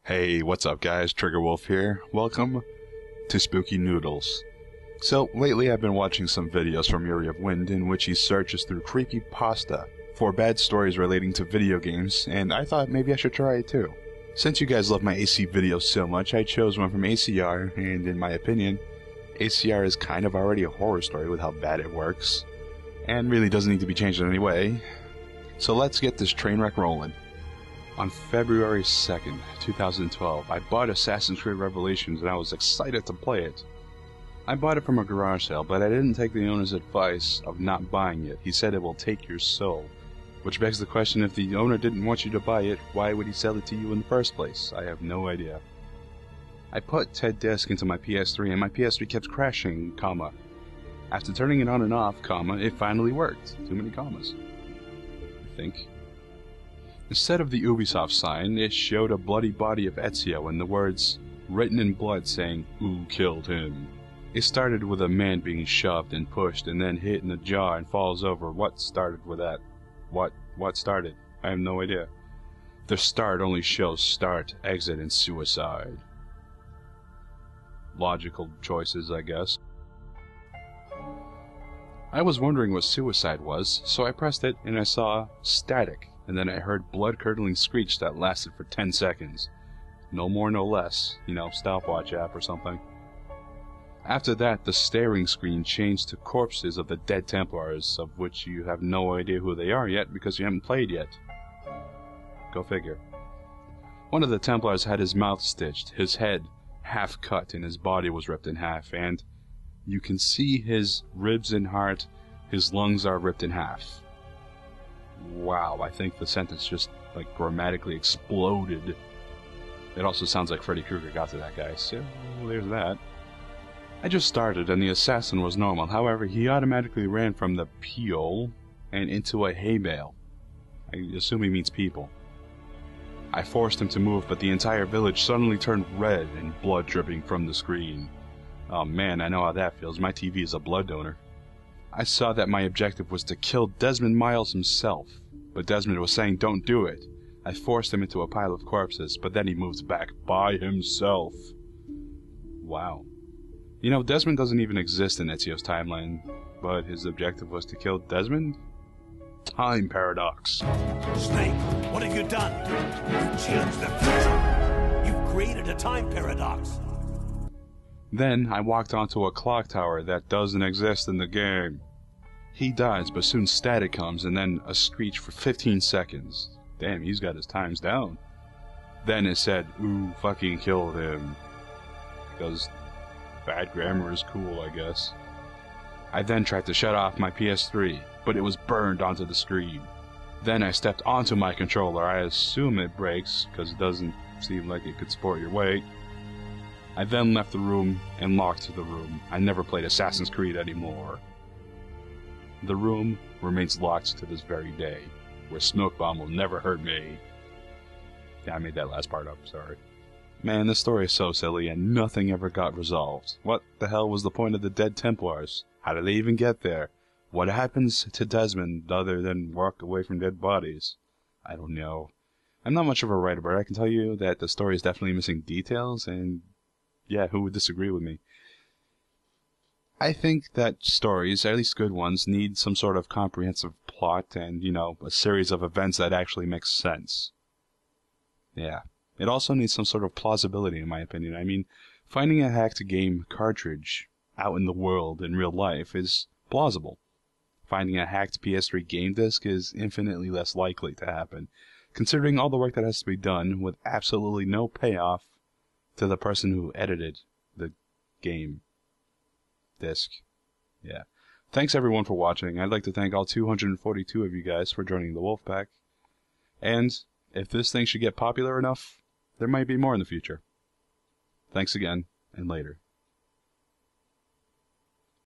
Hey, what's up guys? Trigger Wolf here. Welcome to Spooky Noodles. So, lately I've been watching some videos from Yuriofwind in which he searches through creepypasta for bad stories relating to video games, and I thought maybe I should try it too. Since you guys love my AC videos so much, I chose one from ACR, and in my opinion, ACR is kind of already a horror story with how bad it works, and really doesn't need to be changed in any way. So let's get this train wreck rolling. On February 2nd, 2012, I bought Assassin's Creed Revelations and I was excited to play it. I bought it from a garage sale, but I didn't take the owner's advice of not buying it. He said it will take your soul. Which begs the question, if the owner didn't want you to buy it, why would he sell it to you in the first place? I have no idea. I put Ted Disk into my PS3 and my PS3 kept crashing, comma. After turning it on and off, comma, it finally worked. Too many commas, I think. Instead of the Ubisoft sign, it showed a bloody body of Ezio and the words, written in blood, saying, "Who killed him?" It started with a man being shoved and pushed and then hit in the jaw and falls over. What started with that? What started? I have no idea. The start only shows start, exit, and suicide. Logical choices, I guess. I was wondering what suicide was, so I pressed it and I saw static. And then I heard blood-curdling screech that lasted for 10 seconds. No more, no less. You know, stopwatch app or something. After that, the staring screen changed to corpses of the dead Templars, of which you have no idea who they are yet because you haven't played yet. Go figure. One of the Templars had his mouth stitched, his head half cut, and his body was ripped in half, and you can see his ribs and heart, his lungs are ripped in half. Wow, I think the sentence just, like, grammatically exploded. It also sounds like Freddy Krueger got to that guy, so there's that. I just started, and the assassin was normal. However, he automatically ran from the peel and into a hay bale. I assume he means people. I forced him to move, but the entire village suddenly turned red and blood dripping from the screen. Oh man, I know how that feels. My TV is a blood donor. I saw that my objective was to kill Desmond Miles himself, but Desmond was saying don't do it. I forced him into a pile of corpses, but then he moved back by himself. Wow. You know, Desmond doesn't even exist in Ezio's timeline, but his objective was to kill Desmond? Time paradox. Snake, what have you done? You changed the future. You've created a time paradox. Then I walked onto a clock tower that doesn't exist in the game. He dies, but soon static comes and then a screech for 15 seconds. Damn, he's got his times down. Then it said, "Ooh, fucking killed him." Because bad grammar is cool, I guess. I then tried to shut off my PS3, but it was burned onto the screen. Then I stepped onto my controller. I assume it breaks, because it doesn't seem like it could support your weight. I then left the room and locked the room. I never played Assassin's Creed anymore. The room remains locked to this very day, where Smoke Bomb will never hurt me. Yeah, I made that last part up, sorry. Man, this story is so silly and nothing ever got resolved. What the hell was the point of the dead Templars? How did they even get there? What happens to Desmond other than walk away from dead bodies? I don't know. I'm not much of a writer, but I can tell you that the story is definitely missing details, and yeah, who would disagree with me? I think that stories, at least good ones, need some sort of comprehensive plot and, you know, a series of events that actually make sense. Yeah. It also needs some sort of plausibility, in my opinion. I mean, finding a hacked game cartridge out in the world in real life is plausible. Finding a hacked PS3 game disc is infinitely less likely to happen, considering all the work that has to be done with absolutely no payoff to the person who edited the game disc. Yeah. Thanks everyone for watching. I'd like to thank all 242 of you guys for joining the Wolfpack. And if this thing should get popular enough, there might be more in the future. Thanks again, and later.